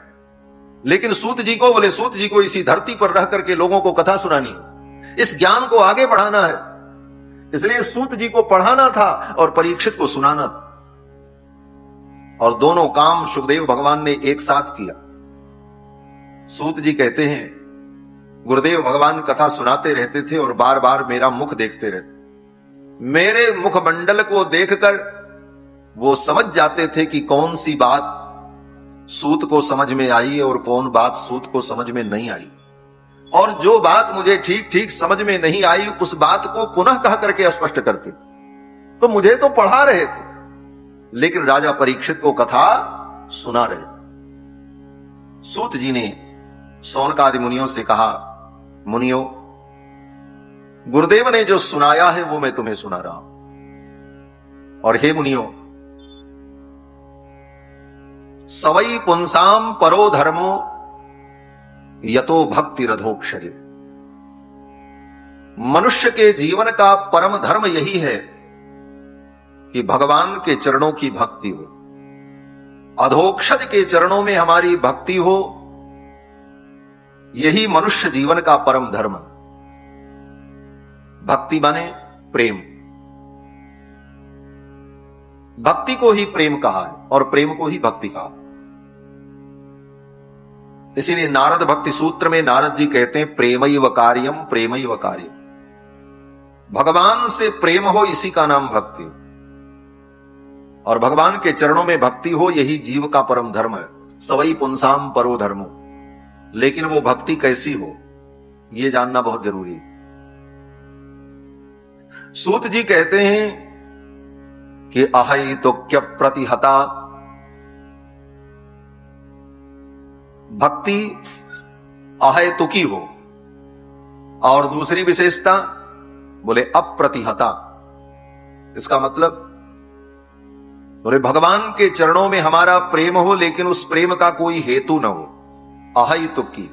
लेकिन सूत जी को, बोले सूत जी को इसी धरती पर रह करके लोगों को कथा सुनानी है, इस ज्ञान को आगे बढ़ाना है। इसलिए सूत जी को पढ़ाना था और परीक्षित को सुनाना था, और दोनों काम सुखदेव भगवान ने एक साथ किया। सूत जी कहते हैं गुरुदेव भगवान कथा सुनाते रहते थे और बार बार मेरा मुख देखते रहते। मेरे मुखमंडल को देखकर वो समझ जाते थे कि कौन सी बात सूत को समझ में आई और कौन बात सूत को समझ में नहीं आई। और जो बात मुझे ठीक ठीक समझ में नहीं आई उस बात को पुनः कह करके स्पष्ट करते। तो मुझे तो पढ़ा रहे थे, लेकिन राजा परीक्षित को कथा सुना रहे। सूत जी ने शौनक आदि मुनियों से कहा, मुनियों गुरुदेव ने जो सुनाया है वो मैं तुम्हें सुना रहा हूं। और हे मुनियों, सवई पुंसाम परो धर्मो यतो भक्ति रधोक्षजे। मनुष्य के जीवन का परम धर्म यही है कि भगवान के चरणों की भक्ति हो, अधोक्षज के चरणों में हमारी भक्ति हो। यही मनुष्य जीवन का परम धर्म। भक्ति माने प्रेम। भक्ति को ही प्रेम कहा है और प्रेम को ही भक्ति कहा। इसीलिए नारद भक्ति सूत्र में नारद जी कहते हैं प्रेमैव कार्यम प्रेमैव कार्यम। भगवान से प्रेम हो इसी का नाम भक्ति, और भगवान के चरणों में भक्ति हो यही जीव का परम धर्म है। सवई पुंसाम परो धर्मो। लेकिन वो भक्ति कैसी हो ये जानना बहुत जरूरी है। सूत जी कहते हैं कि अहै तुक्य प्रतिहता। भक्ति अहैतुकी हो, और दूसरी विशेषता बोले अप्रतिहता। इसका मतलब बोले भगवान के चरणों में हमारा प्रेम हो लेकिन उस प्रेम का कोई हेतु ना हो। अहैतुकी।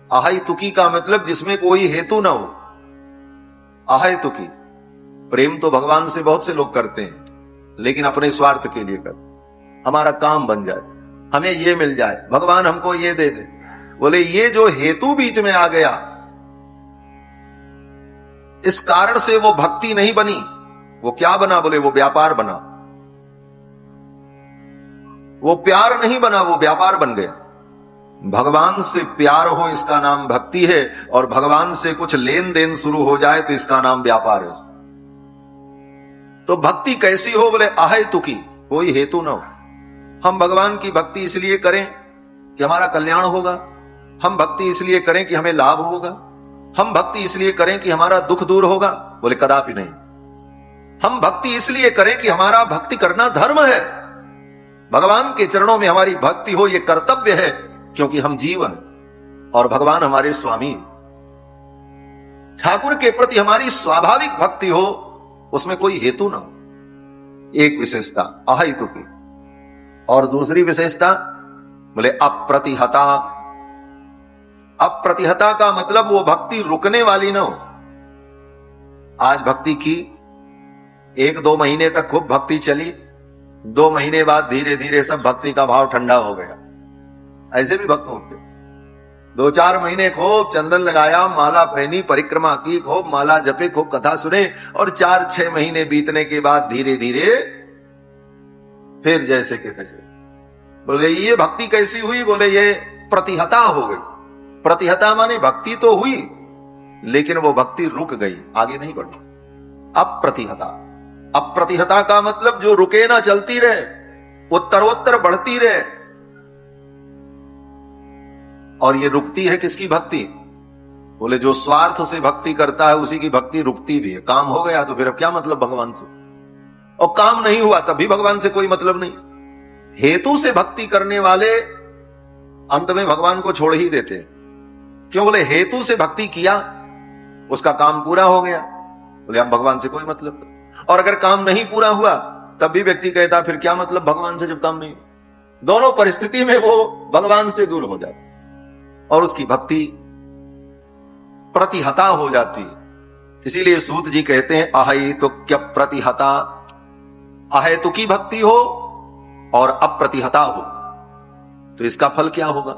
अहैतुकी का मतलब जिसमें कोई हेतु ना हो। अहैतुकी। प्रेम तो भगवान से बहुत से लोग करते हैं, लेकिन अपने स्वार्थ के लिए करते। हमारा काम बन जाए, हमें ये मिल जाए, भगवान हमको ये दे दे। बोले ये जो हेतु बीच में आ गया, इस कारण से वो भक्ति नहीं बनी। वो क्या बना? बोले वो व्यापार बना। वो प्यार नहीं बना, वो व्यापार बन गया। भगवान से प्यार हो इसका नाम भक्ति है, और भगवान से कुछ लेन देन शुरू हो जाए तो इसका नाम व्यापार है। तो भक्ति कैसी हो? बोले अहेतुकी, कोई हेतु ना हो। हम भगवान की भक्ति इसलिए करें कि हमारा कल्याण होगा, हम भक्ति इसलिए करें कि हमें लाभ होगा, हम भक्ति इसलिए करें कि हमारा दुख दूर होगा। बोले कदापि नहीं। हम भक्ति इसलिए करें कि हमारा भक्ति करना धर्म है, भगवान के चरणों में हमारी भक्ति हो ये कर्तव्य है, क्योंकि हम जीवन और भगवान हमारे स्वामी। ठाकुर के प्रति हमारी स्वाभाविक भक्ति हो, उसमें कोई हेतु ना हो। एक विशेषता अहेतुकी। और दूसरी विशेषता बोले अप्रतिहता। अप्रतिहता का मतलब वो भक्ति रुकने वाली ना हो। आज भक्ति की, 1-2 महीने तक खूब भक्ति चली, 2 महीने बाद धीरे धीरे सब भक्ति का भाव ठंडा हो गया। ऐसे भी भक्त होते। 2-4 महीने खूब चंदन लगाया, माला पहनी, परिक्रमा की, खूब माला जपे, खूब कथा सुने, और 4-6 महीने बीतने के बाद धीरे धीरे फिर जैसे के तैसे। बोले ये भक्ति कैसी हुई? बोले ये प्रतिहता हो गई। प्रतिहता माने भक्ति तो हुई, लेकिन वो भक्ति रुक गई, आगे नहीं बढ़ी। अप्रतिहता। अप्रतिहता का मतलब जो रुके ना, चलती रहे, उत्तरोत्तर बढ़ती रहे। और ये रुकती है किसकी भक्ति? बोले जो स्वार्थ से भक्ति करता है उसी की भक्ति रुकती भी है। काम हो गया तो फिर अब क्या मतलब भगवान से, और काम नहीं हुआ तब भी भगवान से कोई मतलब नहीं। हेतु से भक्ति करने वाले अंत में भगवान को छोड़ ही देते। क्यों? बोले हेतु से भक्ति किया, उसका काम पूरा हो गया, बोले अब भगवान से कोई मतलब नहीं। और अगर काम नहीं पूरा हुआ तब भी व्यक्ति कहता फिर क्या मतलब भगवान से जब काम नहीं। दोनों परिस्थिति में वो भगवान से दूर हो जाता और उसकी भक्ति प्रतिहता हो जाती। इसीलिए सूत जी कहते हैं अहेतुक्य प्रतिहता, अहेतुकी भक्ति हो और अप्रतिहता हो तो इसका फल क्या होगा?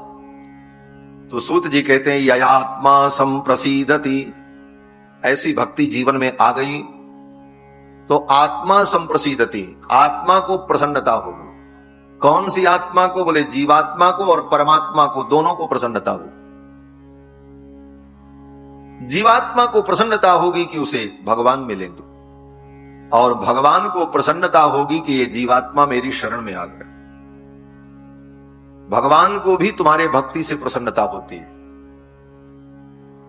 तो सूत जी कहते हैं ययात्मा संप्रसीदति, ऐसी भक्ति जीवन में आ गई तो आत्मा संप्रसीदति, आत्मा को प्रसन्नता होगी। कौन सी आत्मा को? बोले जीवात्मा को और परमात्मा को, दोनों को प्रसन्नता होगी। जीवात्मा को प्रसन्नता होगी कि उसे भगवान मिलेंगे, और भगवान को प्रसन्नता होगी कि ये जीवात्मा मेरी शरण में आ गया। भगवान को भी तुम्हारे भक्ति से प्रसन्नता होती है।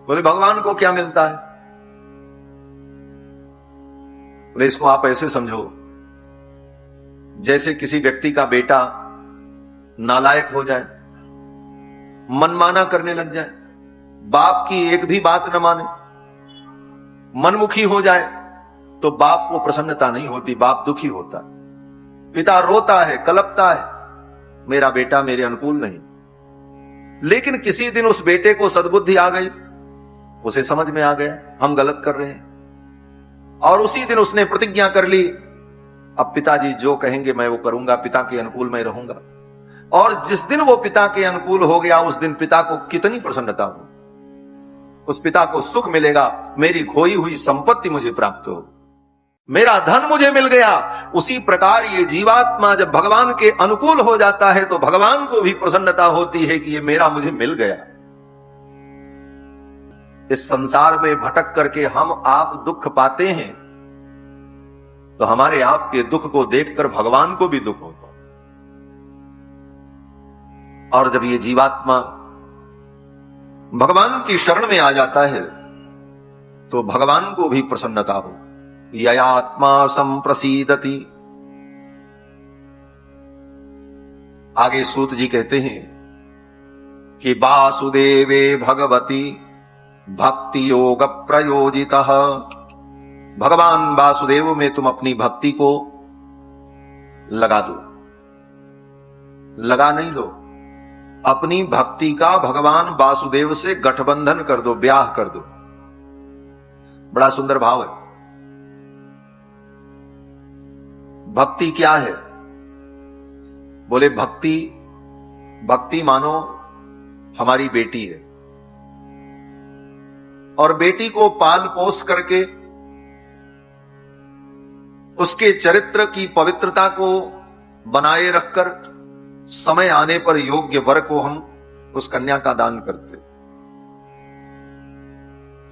बोले भगवान को क्या मिलता है? बोले इसको आप ऐसे समझो, जैसे किसी व्यक्ति का बेटा नालायक हो जाए, मनमाना करने लग जाए, बाप की एक भी बात न माने, मनमुखी हो जाए, तो बाप को प्रसन्नता नहीं होती, बाप दुखी होता है। पिता रोता है, कलपता है, मेरा बेटा मेरे अनुकूल नहीं। लेकिन किसी दिन उस बेटे को सद्बुद्धि आ गई, उसे समझ में आ गया हम गलत कर रहे हैं, और उसी दिन उसने प्रतिज्ञा कर ली अब पिताजी जो कहेंगे मैं वो करूंगा, पिता के अनुकूल मैं रहूंगा। और जिस दिन वो पिता के अनुकूल हो गया उस दिन पिता को कितनी प्रसन्नता हो, उस पिता को सुख मिलेगा, मेरी खोई हुई संपत्ति मुझे प्राप्त हो, मेरा धन मुझे मिल गया। उसी प्रकार ये जीवात्मा जब भगवान के अनुकूल हो जाता है तो भगवान को भी प्रसन्नता होती है कि ये मेरा मुझे मिल गया। इस संसार में भटक करके हम आप दुख पाते हैं तो हमारे आप के दुख को देखकर भगवान को भी दुख होता। और जब ये जीवात्मा भगवान की शरण में आ जाता है तो भगवान को भी प्रसन्नता हो। ययात्मा संप्रसीदति। आगे सूत जी कहते हैं कि वासुदेवे भगवती भक्ति योग प्रयोजितः। भगवान वासुदेव में तुम अपनी भक्ति को लगा दो, लगा नहीं दो, अपनी भक्ति का भगवान वासुदेव से गठबंधन कर दो, ब्याह कर दो। बड़ा सुंदर भाव है। भक्ति क्या है? बोले भक्ति, भक्ति मानो हमारी बेटी है, और बेटी को पाल पोस करके उसके चरित्र की पवित्रता को बनाए रखकर समय आने पर योग्य वर को हम उस कन्या का दान करते।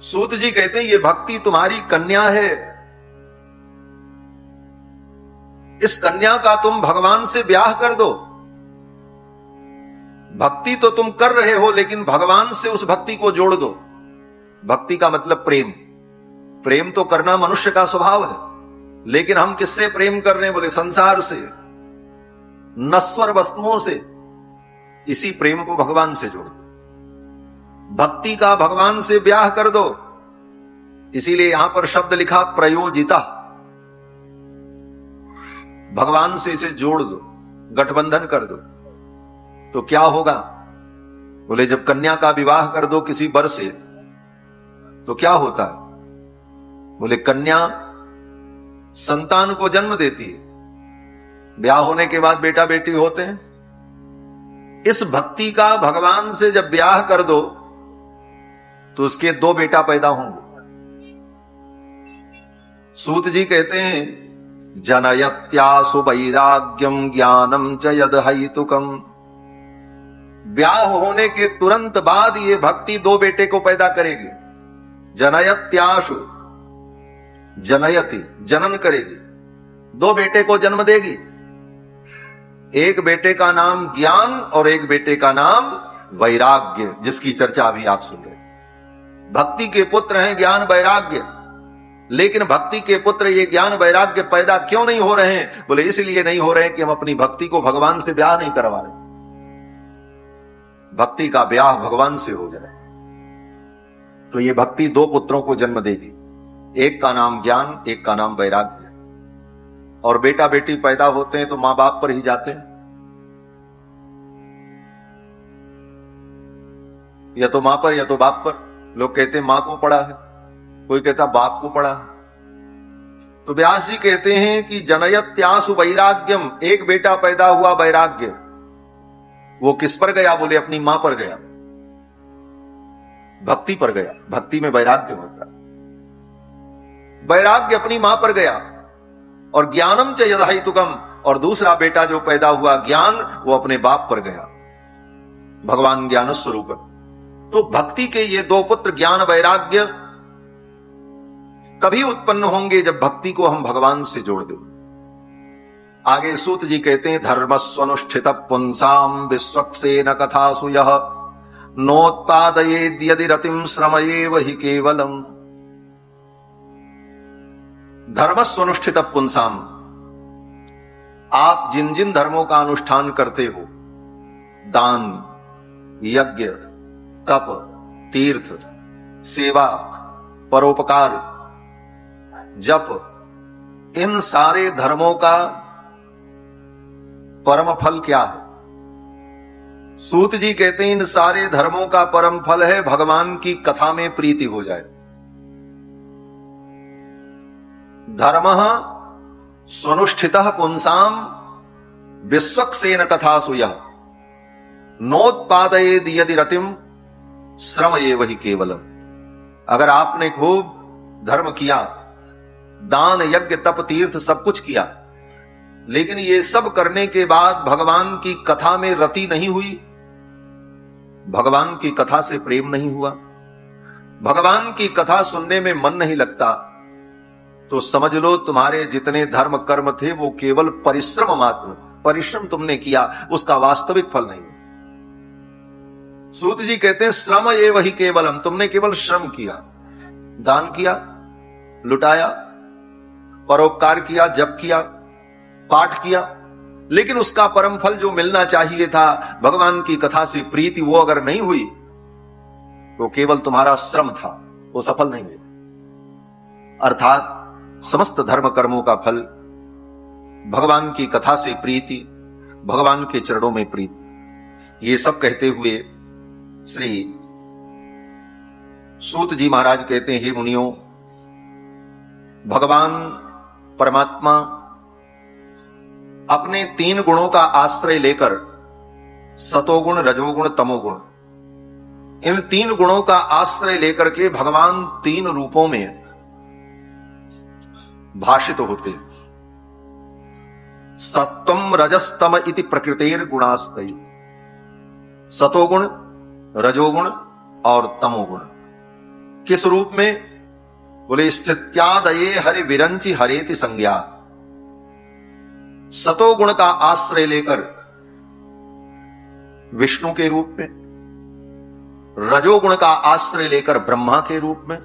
सूत जी कहते हैं ये भक्ति तुम्हारी कन्या है, इस कन्या का तुम भगवान से ब्याह कर दो। भक्ति तो तुम कर रहे हो लेकिन भगवान से उस भक्ति को जोड़ दो। भक्ति का मतलब प्रेम, प्रेम तो करना मनुष्य का स्वभाव है, लेकिन हम किससे प्रेम कर रहे हैं? बोले संसार से, नश्वर वस्तुओं से। इसी प्रेम को भगवान से जोड़ दो, भक्ति का भगवान से ब्याह कर दो। इसीलिए यहां पर शब्द लिखा प्रयोजिता, भगवान से इसे जोड़ दो, गठबंधन कर दो। तो क्या होगा? बोले जब कन्या का विवाह कर दो किसी वर से तो क्या होता है? बोले कन्या संतान को जन्म देती है, ब्याह होने के बाद बेटा बेटी होते हैं। इस भक्ति का भगवान से जब ब्याह कर दो तो उसके 2 बेटा पैदा होंगे। सूत जी कहते हैं जनयत्यासु वैराग्यम ज्ञानम च यदहैतुकम। ब्याह होने के तुरंत बाद ये भक्ति 2 बेटे को पैदा करेगी। जनयत्यासु, जनयति जनन करेगी, दो बेटे को जन्म देगी। एक बेटे का नाम ज्ञान और एक बेटे का नाम वैराग्य, जिसकी चर्चा अभी आप सुन रहे। भक्ति के पुत्र हैं ज्ञान वैराग्य, लेकिन भक्ति के पुत्र ये ज्ञान वैराग्य पैदा क्यों नहीं हो रहे हैं? बोले इसलिए नहीं हो रहे हैं कि हम अपनी भक्ति को भगवान से ब्याह नहीं करवा रहे। भक्ति का ब्याह भगवान से हो जाए तो ये भक्ति दो पुत्रों को जन्म देगी, एक का नाम ज्ञान, एक का नाम वैराग्य। और बेटा बेटी पैदा होते हैं तो मां बाप पर ही जाते हैं, या तो मां पर या तो बाप पर। लोग कहते हैं मां को पड़ा है, कोई कहता बाप को पड़ा है। तो व्यास जी कहते हैं कि जनयत्यासु वैराग्यम, एक बेटा पैदा हुआ वैराग्य, वो किस पर गया? बोले अपनी मां पर गया, भक्ति पर गया। भक्ति में वैराग्य होता है, वैराग्य अपनी मां पर गया। और ज्ञानम च यदाहितुकम, और दूसरा बेटा जो पैदा हुआ ज्ञान, वो अपने बाप पर गया, भगवान ज्ञान स्वरूप। तो भक्ति के ये दो पुत्र ज्ञान वैराग्य तभी उत्पन्न होंगे जब भक्ति को हम भगवान से जोड़ दें। आगे सूत जी कहते हैं धर्मस्वनुष्ठित पुंसाम विश्वक्सेन कथासु यः नोत्पादयेद् यदि रतिम श्रमयेव हि केवलम। धर्मस्वनुष्ठित पुंसाम, आप जिन जिन धर्मों का अनुष्ठान करते हो, दान, यज्ञ, तप, तीर्थ, सेवा, परोपकार, जप, इन सारे धर्मों का परम फल क्या है? सूत जी कहते हैं इन सारे धर्मों का परम फल है भगवान की कथा में प्रीति हो जाए। धर्मः स्वनुष्ठितः पुंसाम विश्वक्सेन कथासु यः नोत्पादयेद् यदि रतिम श्रमयेव हि केवलम। अगर आपने खूब धर्म किया, दान, यज्ञ, तप, तीर्थ सब कुछ किया, लेकिन ये सब करने के बाद भगवान की कथा में रति नहीं हुई, भगवान की कथा से प्रेम नहीं हुआ, भगवान की कथा सुनने में मन नहीं लगता, तो समझ लो तुम्हारे जितने धर्म कर्म थे वो केवल परिश्रम मात्र, परिश्रम तुमने किया, उसका वास्तविक फल नहीं। सूत जी कहते हैं श्रम एव हि केवलम, तुमने केवल श्रम किया, दान किया, लुटाया, परोपकार किया, जप किया, पाठ किया, लेकिन उसका परम फल जो मिलना चाहिए था, भगवान की कथा से प्रीति, वो अगर नहीं हुई तो केवल तुम्हारा श्रम था, वो सफल नहीं हुआ। अर्थात समस्त धर्म कर्मों का फल भगवान की कथा से प्रीति, भगवान के चरणों में प्रीति। ये सब कहते हुए श्री सूत जी महाराज कहते हैं हे मुनियों, भगवान परमात्मा अपने तीन गुणों का आश्रय लेकर, सतोगुण, रजोगुण, तमोगुण, इन तीन गुणों का आश्रय लेकर के भगवान तीन रूपों में भाषित होते। सत्वम रजस्तम इति प्रकृतेर गुणास्तै, सतोगुण, रजोगुण और तमोगुण। किस रूप में? बोले स्थित्यादये हरि विरंचि हरेति संज्ञा। सतोगुण का आश्रय लेकर विष्णु के रूप में, रजोगुण का आश्रय लेकर ब्रह्मा के रूप में,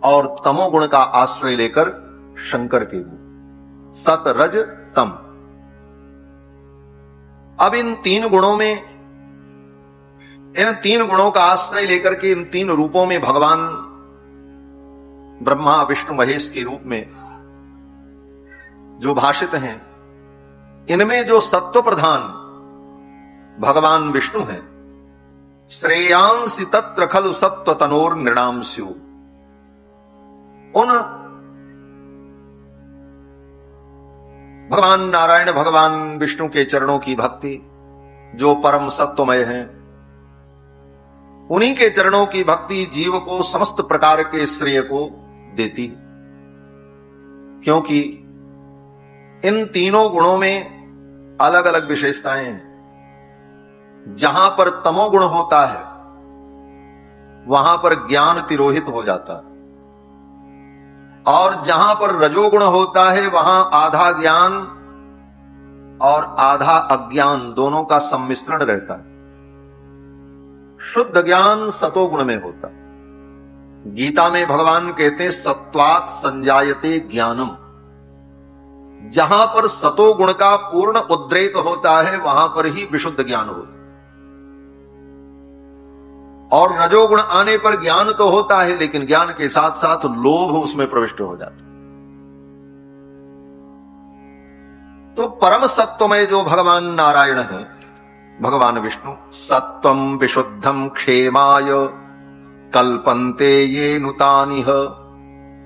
और तमोगुण का आश्रय लेकर शंकर के रूप। सत, रज, तम। अब इन तीन गुणों में, इन तीन गुणों का आश्रय लेकर के इन तीन रूपों में भगवान ब्रह्मा, विष्णु, महेश के रूप में जो भाषित हैं, इनमें जो सत्व प्रधान भगवान विष्णु हैं, श्रेयांसि तत्र खलु सत्व तनोर नृणाम स्यु। उन भगवान नारायण, भगवान विष्णु के चरणों की भक्ति जो परम सत्वमय है, उन्हीं के चरणों की भक्ति जीव को समस्त प्रकार के श्रेय को देती, क्योंकि इन तीनों गुणों में अलग अलग विशेषताएं हैं। जहां पर तमोगुण होता है वहां पर ज्ञान तिरोहित हो जाता है, और जहां पर रजोगुण होता है वहां आधा ज्ञान और आधा अज्ञान दोनों का सम्मिश्रण रहता है। शुद्ध ज्ञान सतोगुण में होता है। गीता में भगवान कहते हैं सत्वात् संजायते ज्ञानम। जहां पर सतोगुण का पूर्ण उद्रेक होता है वहां पर ही विशुद्ध ज्ञान होता है। और रजोगुण आने पर ज्ञान तो होता है, लेकिन ज्ञान के साथ साथ लोभ उसमें प्रविष्ट हो जाता है। तो परम सत्वमय जो भगवान नारायण है, भगवान विष्णु, सत्वम विशुद्धम क्षेमाय कल्पन्ते ये नुतानिह।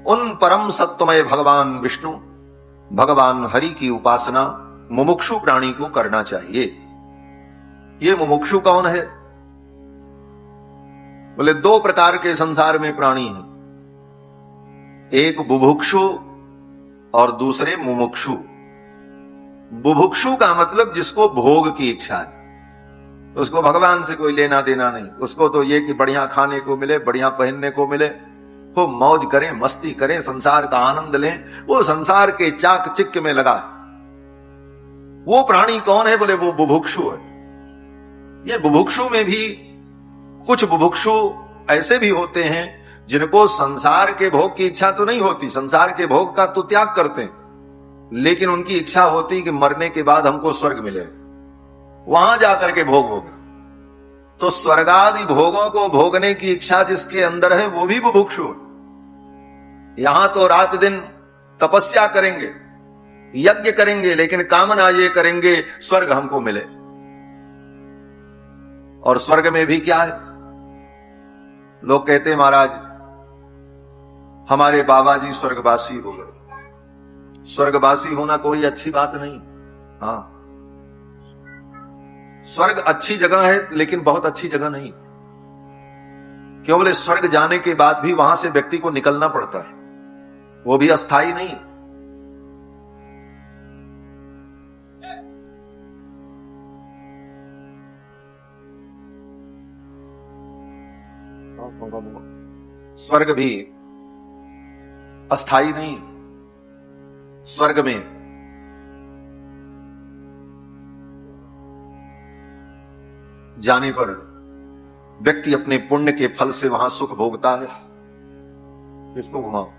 उन परम सत्वमय भगवान विष्णु, भगवान हरि की उपासना मुमुक्षु प्राणी को करना चाहिए। ये मुमुक्षु कौन है? बोले दो प्रकार के संसार में प्राणी हैं, एक बुभुक्षु और दूसरे मुमुक्षु। बुभुक्षु का मतलब जिसको भोग की इच्छा है, उसको भगवान से कोई लेना देना नहीं। उसको तो ये कि बढ़िया खाने को मिले, बढ़िया पहनने को मिले, वो मौज करें, मस्ती करें, संसार का आनंद लें, वो संसार के चाक चिक्क में लगा। वो प्राणी कौन है? बोले वो बुभुक्षु है। ये बुभुक्षु में भी कुछ बुभुक्षु ऐसे भी होते हैं जिनको संसार के भोग की इच्छा तो नहीं होती, संसार के भोग का तो त्याग करते हैं, लेकिन उनकी इच्छा होती कि मरने के बाद हमको स्वर्ग मिले, वहां जाकर के भोग होगा। तो स्वर्गादि भोगों को भोगने की इच्छा जिसके अंदर है वो भी बुभुक्षु है। यहां तो रात दिन तपस्या करेंगे, यज्ञ करेंगे, लेकिन कामना ये करेंगे स्वर्ग हमको मिले। और स्वर्ग में भी क्या है? लोग कहते हैं महाराज हमारे बाबा जी स्वर्गवासी हो गए। स्वर्गवासी होना कोई अच्छी बात नहीं। हाँ, स्वर्ग अच्छी जगह है, लेकिन बहुत अच्छी जगह नहीं। क्यों? बोले स्वर्ग जाने के बाद भी वहां से व्यक्ति को निकलना पड़ता है, वो भी अस्थाई नहीं। स्वर्ग भी अस्थाई नहीं। स्वर्ग में जाने पर व्यक्ति अपने पुण्य के फल से वहां सुख भोगता है। इसको घुमाओ।